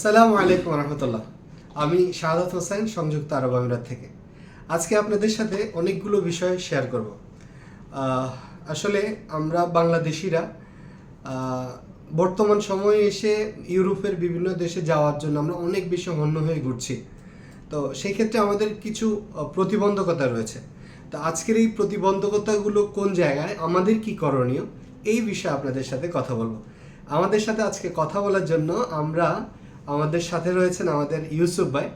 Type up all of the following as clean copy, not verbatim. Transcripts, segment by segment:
আসসালামু আলাইকুম রহমতুল্লাহ। আমি শাহাদাত হোসেন, সংযুক্ত আরব আমিরাত থেকে। আজকে আপনাদের সাথে অনেকগুলো বিষয় শেয়ার করব। আসলে আমরা বাংলাদেশিরা বর্তমান সময়ে এসে ইউরোপের বিভিন্ন দেশে যাওয়ার জন্য আমরা অনেক বেশি হন্য হয়ে ঘুরছি। তো সেই ক্ষেত্রে আমাদের কিছু প্রতিবন্ধকতা রয়েছে। তো আজকের এই প্রতিবন্ধকতাগুলো কোন জায়গায়, আমাদের কি করণীয়, এই বিষয়ে আপনাদের সাথে কথা বলবো। আমাদের সাথে আজকে কথা বলার জন্য আমাদের সাথে রয়েছেন আমাদের ইউসুফ ভাই,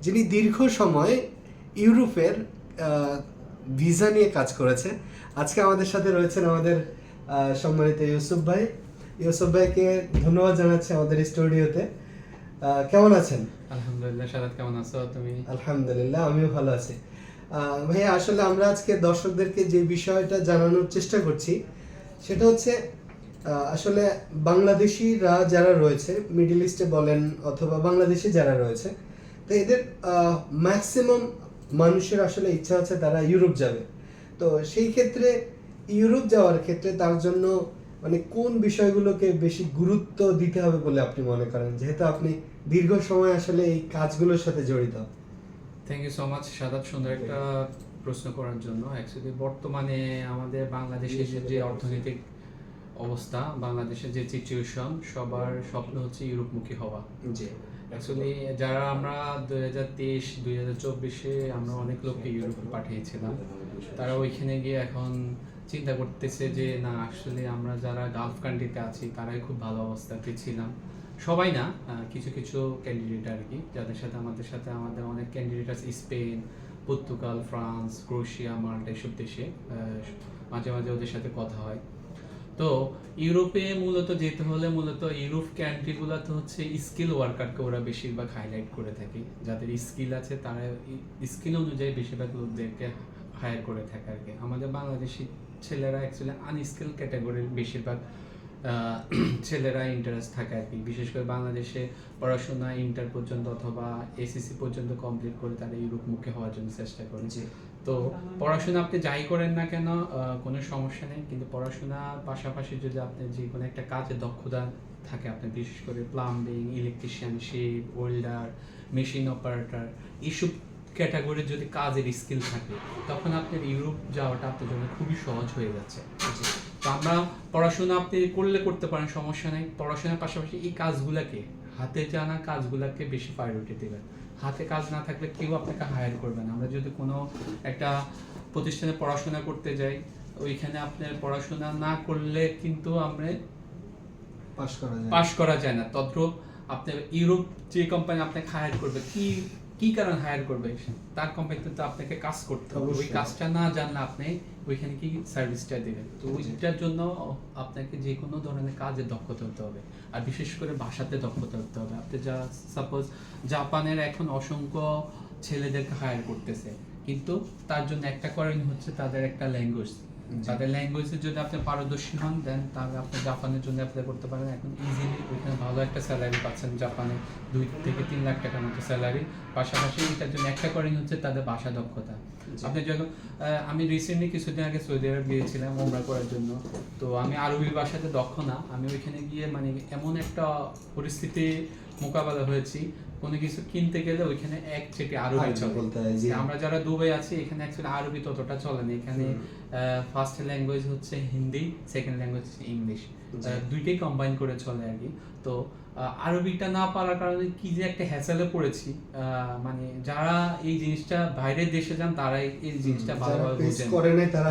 যিনি দীর্ঘ সময় ইউরোপের ভিসা নিয়ে কাজ করেছে। আজকে আমাদের সাথে রয়েছেন আমাদের সম্মানিত ইউসুফ ভাই। ইউসুফ ভাইকে ধন্যবাদ জানাচ্ছি আমাদের স্টুডিওতে। কেমন আছেন? আলহামদুলিল্লাহ। সাদাত, কেমন আছো তুমি? আলহামদুলিল্লাহ, আমিও ভালো আছি। ভাইয়া, আসলে আমরা আজকে দর্শকদেরকে যে বিষয়টা জানানোর চেষ্টা করছি সেটা হচ্ছে আসলে বাংলাদেশিরা যারা রয়েছে, মিডল ইস্টে বলেন অথবা বাংলাদেশে যারা রয়েছে, তো এদের ম্যাক্সিমাম মানুষের আসলে ইচ্ছা হচ্ছে তারা ইউরোপ যাবে। তো সেই ক্ষেত্রে ইউরোপ যাওয়ার ক্ষেত্রে তার জন্য মানে কোন বিষয়গুলোকে বেশি গুরুত্ব দিতে হবে বলে আপনি মনে করেন, যেহেতু আপনি দীর্ঘ সময় আসলে এই কাজগুলোর সাথে জড়িত? Thank you so much Sadat, সুন্দর একটা প্রশ্ন করার জন্য। অ্যাকচুয়ালি বর্তমানে আমাদের বাংলাদেশের যে অর্থনৈতিক অবস্থা, বাংলাদেশের যে সিচুয়েশন, সবার স্বপ্ন হচ্ছে ইউরোপমুখী হওয়া। জি। অ্যাকচুয়ালি যারা আমরা 2023-2024-এ আমরা অনেক লোককে ইউরোপে পাঠিয়েছিলাম, তারা ওইখানে গিয়ে এখন চিন্তা করতেছে যে না, আসলে আমরা যারা গালফ কান্ট্রিতে আছি তারাই খুব ভালো অবস্থাতে ছিলাম। সবাই না, কিছু কিছু ক্যান্ডিডেট আর কি, যাদের সাথে আমাদের অনেক ক্যান্ডিডেট আছে স্পেন, পর্তুগাল, ফ্রান্স, ক্রোয়েশিয়া, মাল্টা, এসব দেশে মাঝে মাঝে ওদের সাথে কথা হয়। তো ইউরোপে মূলত যেতে হলে মূলত ইউরোপ কান্ট্রিগুলোতে হচ্ছে স্কিল ওয়ার্কারকে ওরা বেশিরভাগ হাইলাইট করে থাকে। যাদের স্কিল আছে তারা স্কিল অনুযায়ী বেশিরভাগ লোকদেরকে হায়ার করে থাকে আর কি। আমাদের বাংলাদেশি ছেলেরা অ্যাকচুয়ালি আনস্কিল ক্যাটাগরির বেশিরভাগ ছেলেরা ইন্টারেস্ট থাকে আর কি। বিশেষ করে বাংলাদেশে পড়াশোনা ইন্টার পর্যন্ত অথবা এসএসসি পর্যন্ত কমপ্লিট করে তারা ইউরোপমুখী হওয়ার জন্য চেষ্টা করে। তো পড়াশোনা আপনি যাই করেন না কেন কোনো সমস্যা নেই, কিন্তু পড়াশোনার পাশাপাশি যদি আপনি যে কোনো একটা কাজে দক্ষতা থাকে, আপনি বিশেষ করে প্লাম্বিং, ইলেকট্রিশিয়ানশিপ, ওয়েল্ডার, মেশিন অপারেটর, এইসব ক্যাটাগরির যদি কাজের স্কিল থাকে, তখন আপনার ইউরোপ যাওয়াটা আপনার জন্য খুবই সহজ হয়ে যাচ্ছে। তো আমরা পড়াশোনা আপনি করতে পারেন, সমস্যা নেই। পড়াশোনার পাশাপাশি এই কাজগুলোকে, হাতে জানা কাজগুলোকে বেশি প্রায়োরিটি দেবেন। হাতে কাজ না থাকলে কেউ আপনাকে হায়ার করবে না। আমরা যদি কোনো একটা প্রতিষ্ঠানে পড়াশোনা করতে যাই, ওইখানে আপনার পড়াশোনা না করলে কিন্তু আমরা পাস করা যায় না। তদ্রূপ আপনার ইউরোপ যে কোম্পানি আপনাকে হায়ার করবে, কি কারণ হায়ার করবে, তার কোম্পানিতে তো আপনাকে কাজ করতে হবে। ওই কাজটা না জানলে আপনি ওইখানে কি সার্ভিসটা দেবেন। তো ওইটার জন্য আপনাকে যে কোনো ধরনের কাজে দক্ষতা হতে হবে, আর বিশেষ করে ভাষাতে দক্ষতা হতে হবে। আপনি সাপোজ জাপানের এখন অসংখ্য ছেলেদেরকে হায়ার করতেছে, কিন্তু তার জন্য একটা করণীয় হচ্ছে তাদের একটা ল্যাঙ্গুয়েজ। তাদের ল্যাঙ্গুয়েজে যদি আপনি পারদর্শী হন, দেন তাহলে আপনি জাপানের জন্য অ্যাপ্লাই করতে পারেন। এখন ইজিলি ওইখানে ভালো একটা স্যালারি পাচ্ছেন, জাপানে 2 থেকে 3 লাখ টাকার মতো স্যালারি। পাশাপাশি এটার জন্য একটা করণীয় হচ্ছে তাদের ভাষা দক্ষতা। আপনি যখন আমি রিসেন্টলি কিছুদিন আগে সৌদি আরব গিয়েছিলাম ওমরা করার জন্য। তো আমি আরবি ভাষাতে দক্ষ না, আমি ওইখানে গিয়ে মানে এমন একটা পরিস্থিতি মোকাবেলা হয়েছি, কোনো কিছু কিনতে গেলে ওইখানে এক চেটে আরবি চলে। আমরা যারা দুবাই আছি, এখানে অ্যাকচুয়ালি আরবি ততটা চলে না। এখানে ফার্স্ট ল্যাঙ্গুয়েজ হচ্ছে হিন্দি, সেকেন্ড ল্যাঙ্গুয়েজ হচ্ছে ইংলিশ, দুইটাই কম্বাইন করে চলে আর কি। তো আরবিটা না পারার কারণে কি যে একটা হ্যাসেলে পড়েছি, মানে যারা এই জিনিসটা বাইরের দেশে যান তারাই এই জিনিসটা ভালোভাবে বুঝেন, তারা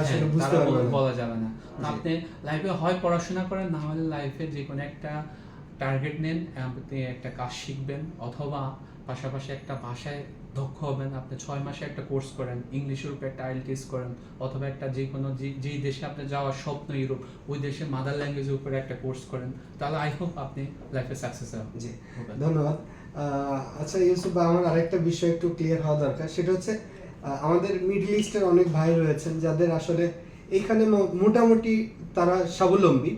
বলা যাবে না। আপনি লাইফে হয় পড়াশোনা করেন, না হলে লাইফে যে কোনো একটা টার্গেট নেন, আপনি একটা কাজ শিখবেন অথবা পাশাপাশি একটা ভাষায় দক্ষ হবেন। আপনি 6 মাসে একটা কোর্স করেন, ইংলিশের উপর একটা আইএলটিএস করেন, অথবা একটা যে কোনো যেই দেশে আপনি যাওয়ার স্বপ্ন ইউরোপ, ওই দেশের মাদার ল্যাঙ্গুয়েজের উপরে একটা কোর্স করেন, তাহলে আই হোপ আপনি লাইফে সাকসেস হবেন। জি, ধন্যবাদ। আচ্ছা ইউসুফ, আমার আরেকটা বিষয় একটু ক্লিয়ার হওয়া দরকার, সেটা হচ্ছে আমাদের মিডল ইস্টের অনেক ভাই রয়েছেন যাদের আসলে এইখানে মোটামুটি তারা স্বাবলম্বী।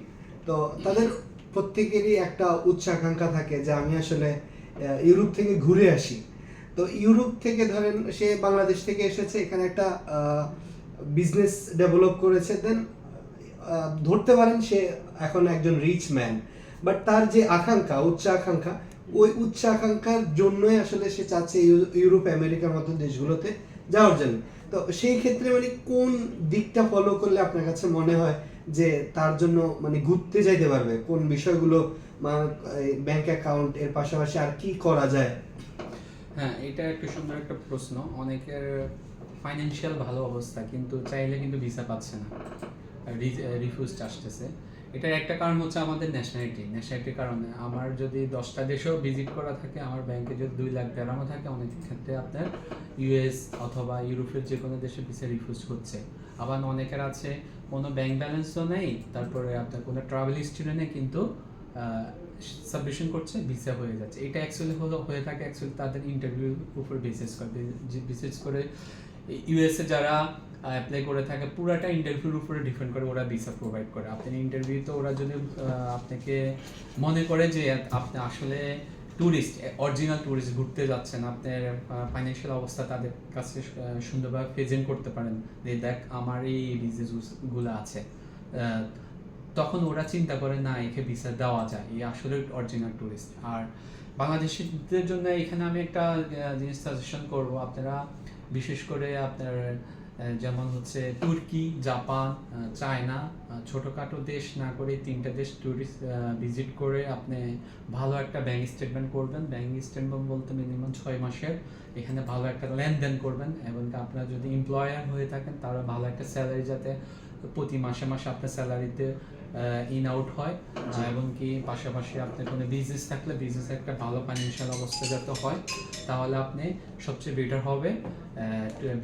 তো তাদের প্রত্যেকেরই একটা উচ্চাকাঙ্ক্ষা থাকে যে আমি আসলে ইউরোপ থেকে ঘুরে আসি। তো ইউরোপ থেকে ধরেন সে বাংলাদেশ থেকে এসেছে, এখানে একটা বিজনেস ডেভেলপ করেছে, দেন ধরতে পারেন সে এখন একজন রিচ ম্যান, বাট তার যে আকাঙ্ক্ষা, উচ্চ আকাঙ্ক্ষা, ওই উচ্চাকাঙ্ক্ষার জন্যই আসলে সে চাচ্ছে ইউরোপ আমেরিকার মতো দেশগুলোতে যাওয়ার জন্য। তো সেই ক্ষেত্রে মানে কোন দিকটা ফলো করলে আপনার কাছে মনে হয় যে তার জন্য মানে ঘুরতে যাইতে পারবে, কোন বিষয়গুলো, ব্যাংক অ্যাকাউন্ট এর পাশাপাশি আর কি করা যায়? হ্যাঁ, এটা একটা সুন্দর একটা প্রশ্ন। অনেকের ফাইন্যান্সিয়াল ভালো অবস্থা কিন্তু চাইলে কিন্তু ভিসা পাচ্ছে না, রিফিউজ আসতেছে। এটার একটা কারণ হচ্ছে আমাদের ন্যাশনালিটির কারণে। আমার যদি 10টা দেশেও ভিজিট করা থাকে, আমার ব্যাংকে যদি 2 লাখ বেরানো থাকে, অনেক ক্ষেত্রে আপনার ইউএস অথবা ইউরোপের যে কোনো দেশে ভিসা রিফিউজ হচ্ছে। আবার অনেকের আছে কোনো ব্যাংক ব্যালেন্সও নেই, তারপরে আপনার কোনো ট্রাভেল হিস্ট্রি নেই, কিন্তু সাবমিশন করছে, ভিসা হয়ে যাচ্ছে। এটা অ্যাকচুয়ালি হয়ে থাকে তাদের ইন্টারভিউর উপর বিশেষ করে ইউএসএ যারা অ্যাপ্লাই করে থাকে, পুরাটা ইন্টারভিউর উপরে ডিপেন্ড করে ওরা ভিসা প্রোভাইড করে। আপনার ইন্টারভিউতে ওরা যদি আপনাকে মনে করে যে আপনি আসলে ট্যুরিস্ট, অরিজিনাল ট্যুরিস্ট, ঘুরতে যাচ্ছেন, আপনার ফাইন্যান্সিয়াল অবস্থা তাদের কাছে সুন্দরভাবে প্রেজেন্ট করতে পারেন যে দেখ আমার এই বিজনেসগুলো আছে, তখন ওরা চিন্তা করে না একে ভিসা দেওয়া যায়, এই আসলে অরিজিনাল ট্যুরিস্ট। আর বাংলাদেশিদের জন্য এখানে আমি একটা জিনিস সাজেশন করব, আপনারা বিশেষ করে আপনার যেমন হচ্ছে তুর্কি, জাপান, চায়না, ছোটোখাটো দেশ না করে 3টা দেশ ট্যুরিস্ট ভিজিট করে আপনি ভালো একটা ব্যাংক স্টেটমেন্ট করবেন। ব্যাংক স্টেটমেন্ট বলতে মিনিমাম 6 মাসের, এখানে ভালো একটা লেনদেন করবেন। এবং আপনারা যদি এমপ্লয়ার হয়ে থাকেন তাহলে ভালো একটা স্যালারি, যাতে প্রতি মাসে মাসে আপনার স্যালারিতে ইন আউট হয়, এবং কি পাশাপাশি আপনার কোনো বিজনেস থাকলে বিজনেস একটা ভালো ফাইন্যান্সিয়াল অবস্থা যাতে হয়, তাহলে আপনি সবচেয়ে বেটার হবে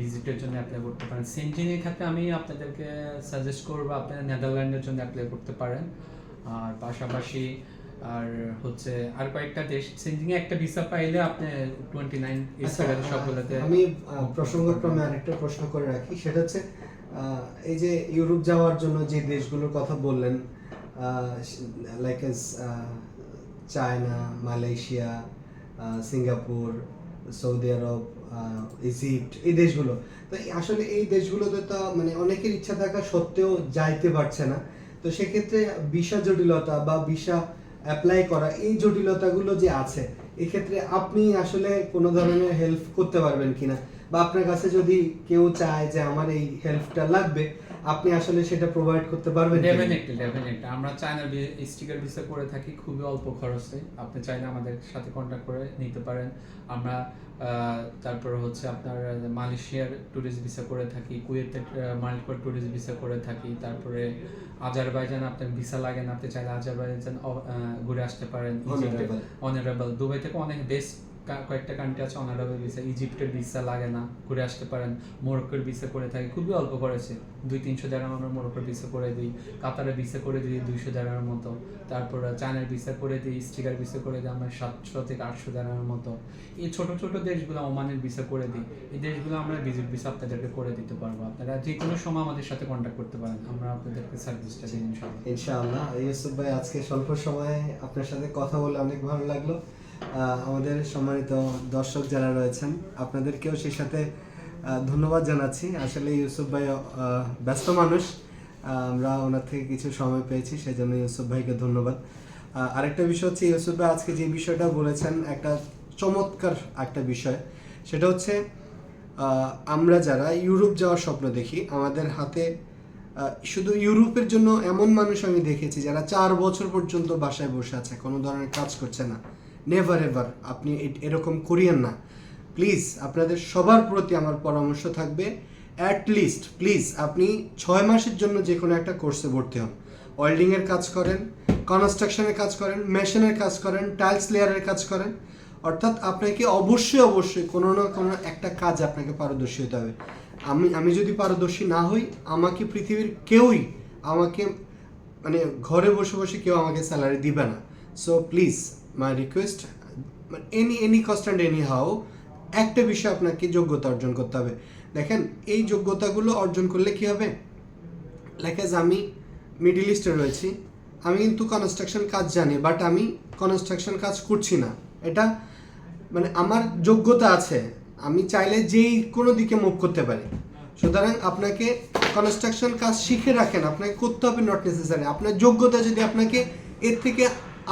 ভিজিটের জন্য অ্যাপ্লাই করতে পারেন। সেন্টিনের ক্ষেত্রে আমি আপনাদেরকে সাজেস্ট করবো আপনারা নেদারল্যান্ডের জন্য অ্যাপ্লাই করতে পারেন। আর পাশাপাশি আর হচ্ছে আর কয়েকটা দেশ, সেন্টিনে একটা ভিসা পাইলে আপনি 29 সবগুলোতে। আমি প্রসঙ্গক্রমে আরেকটা প্রশ্ন করে রাখি, সেটা হচ্ছে এই যে ইউরোপ যাওয়ার জন্য যে দেশগুলোর কথা বললেন, like China, Malaysia, Singapore, Saudi Arab, Egypt, এই দেশগুলো, তো আসলে এই দেশগুলোতে তো মানে অনেকের ইচ্ছা থাকা সত্ত্বেও যাইতে পারছে না। তো সেক্ষেত্রে ভিসা জটিলতা বা ভিসা অ্যাপ্লাই করা, এই জটিলতাগুলো যে আছে, এক্ষেত্রে আপনি আসলে কোনো ধরনের হেল্প করতে পারবেন কিনা, বা আপনার কাছে যদি কেউ চায় যে আমার এই হেল্পটা লাগবে, আপনি আসলে সেটা প্রোভাইড করতে পারবেন? ডেফিনেটলি আমরা চায়নার স্টিকার ভিসা করে থাকি খুবই অল্প খরচে। আপনি চাইলে আমাদের সাথে কন্ট্যাক্ট করে নিতে পারেন। আমরা তারপরে হচ্ছে আপনার মালয়েশিয়ার ট্যুরিস্ট ভিসা করে থাকি, কুয়েতের মাল্টিপল ট্যুরিস্ট ভিসা করে থাকি, তারপরে আজারবাইজান আপনার ভিসা লাগে না, আপনি চাইলে আজারবাইজান ঘুরে আসতে পারেন। অনারেবল দুবাই থেকে অনেক বেশ কয়েকটা কান্ট্রি আছে অনারেবল ভিসা, ইজিপ্টের ভিসা লাগে না, ঘুরে আসতে পারেন। মোরক্কোর ভিসা করে থাকি খুবই অল্প খরচে, 200-300 দিরহাম আমরা মোরক্কোর ভিসা করে দিই। কাতারের ভিসা করে দিই 200 দিরহামের মতো। তারপর চায়নার ভিসা করে দিই, স্টিকার ভিসা করে দিই আমরা 700 থেকে 800 দিরহামের মতো। এই ছোট ছোট দেশগুলো, ওমানের ভিসা করে দিই, এই দেশগুলো আমরা ভিজিট ভিসা আপনাদেরকে করে দিতে পারবো। আপনারা যে কোনো সময় আমাদের সাথে কন্ট্যাক্ট করতে পারেন, আমরা আপনাদেরকে সার্ভিসটা দিই ইনশাআল্লাহ। ইউসুফ ভাই, আজকে স্বল্প সময়ে আপনার সাথে কথা বলে অনেক ভালো লাগলো। আমাদের সম্মানিত দর্শক যারা রয়েছেন আপনাদেরকেও সেই সাথে ধন্যবাদ জানাচ্ছি। আসলে ইউসুফ ভাই ব্যস্ত মানুষ, আমরা ওনার থেকে কিছু সময় পেয়েছি, সেই জন্য ইউসুফ ভাইকে ধন্যবাদ। আরেকটা বিষয় হচ্ছে, ইউসুফ ভাই আজকে যে বিষয়টা বলেছেন একটা চমৎকার একটা বিষয়, সেটা হচ্ছে আমরা যারা ইউরোপ যাওয়ার স্বপ্ন দেখি, আমাদের হাতে শুধু ইউরোপের জন্য এমন মানুষ আমি দেখেছি যারা 4 বছর পর্যন্ত বাসায় বসে আছে, কোনো ধরনের কাজ করছে না। নেভার এভার আপনি এরকম করিয়েন না প্লিজ। আপনাদের সবার প্রতি আমার পরামর্শ থাকবে, অ্যাটলিস্ট প্লিজ আপনি 6 মাসের জন্য যে কোনো একটা কোর্সে ভর্তি হন। ওয়েল্ডিংয়ের কাজ করেন, কনস্ট্রাকশনের কাজ করেন, মেশিনের কাজ করেন, টাইলস লেয়ারের কাজ করেন, অর্থাৎ আপনাকে অবশ্যই কোনো না কোনো একটা কাজ আপনাকে পারদর্শী হতে হবে। আমি যদি পারদর্শী না হই, আমাকে পৃথিবীর কেউই আমাকে মানে ঘরে বসে বসে কেউ আমাকে স্যালারি দিবে না। So please my request, any cost and any how, একটা বিষয় আপনাকে যোগ্যতা অর্জন করতে হবে। দেখেন, এই যোগ্যতাগুলো অর্জন করলে কি হবে, লাইক আমি মিডল ইস্টে রয়েছি, আমি কিন্তু কনস্ট্রাকশন কাজ জানি, বাট আমি কনস্ট্রাকশন কাজ করছি না। এটা মানে আমার যোগ্যতা আছে, আমি চাইলে যেই কোনো দিকে মুভ করতে পারি। সুতরাং আপনাকে কনস্ট্রাকশন কাজ শিখে রাখেন, আপনাকে করতে হবে নট নেসেসারি। আপনার যোগ্যতা যদি আপনাকে এর থেকে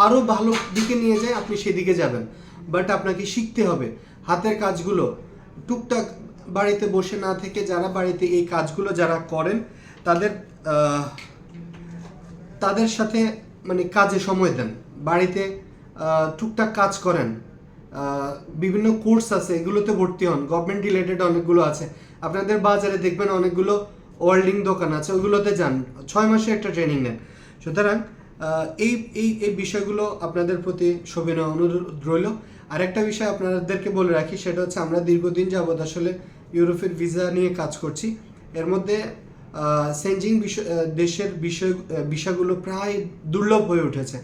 আরও ভালো দিকে নিয়ে যায়, আপনি সেদিকে যাবেন। বাট আপনাকে শিখতে হবে হাতের কাজগুলো, টুকটাক বাড়িতে বসে না থেকে যারা বাড়িতে এই কাজগুলো যারা করেন তাদের তাদের সাথে মানে কাজে সময় দেন, বাড়িতে টুকটাক কাজ করেন, বিভিন্ন কোর্স আছে এগুলোতে ভর্তি হন, গভর্নমেন্ট রিলেটেড অনেকগুলো আছে। আপনাদের বাজারে দেখবেন অনেকগুলো ওয়েল্ডিং দোকান আছে, ওইগুলোতে যান, 6 মাসে একটা ট্রেনিং নেন। সুতরাং এই এই এই বিষয়গুলো আপনাদের প্রতি সবিনয় অনুরোধ রইল। আরেকটা বিষয় আপনাদেরকে বলে রাখি, সেটা হচ্ছে আমরা দীর্ঘদিন যাবৎ আসলে ইউরোপের ভিসা নিয়ে কাজ করছি। এর মধ্যে সেনজিং দেশের বিষয়গুলো প্রায় দুর্লভ হয়ে উঠেছে।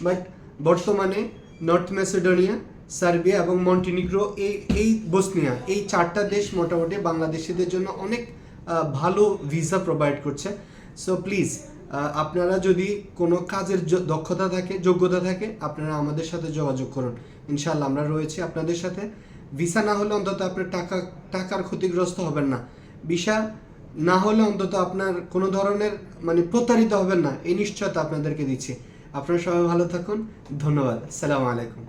বাট বর্তমানে নর্থ ম্যাসেডোনিয়া, সার্বিয়া এবং মন্টিনিগ্রো, এই বসনিয়া, এই 4টা দেশ মোটামুটি বাংলাদেশিদের জন্য অনেক ভালো ভিসা প্রোভাইড করছে। সো প্লিজ আপনারা যদি কোনো কাজের দক্ষতা থাকে, যোগ্যতা থাকে, আপনারা আমাদের সাথে যোগাযোগ করুন। ইনশাআল্লাহ আমরা রয়েছি আপনাদের সাথে। ভিসা না হলে অন্তত আপনার টাকার ক্ষতিগ্রস্ত হবেন না, ভিসা না হলে অন্তত আপনার কোনো ধরনের মানে প্রতারিত হবেন না, এই নিশ্চয়তা আপনাদেরকে দিচ্ছি। আপনারা সবাই ভালো থাকুন, ধন্যবাদ, আসসালামু আলাইকুম।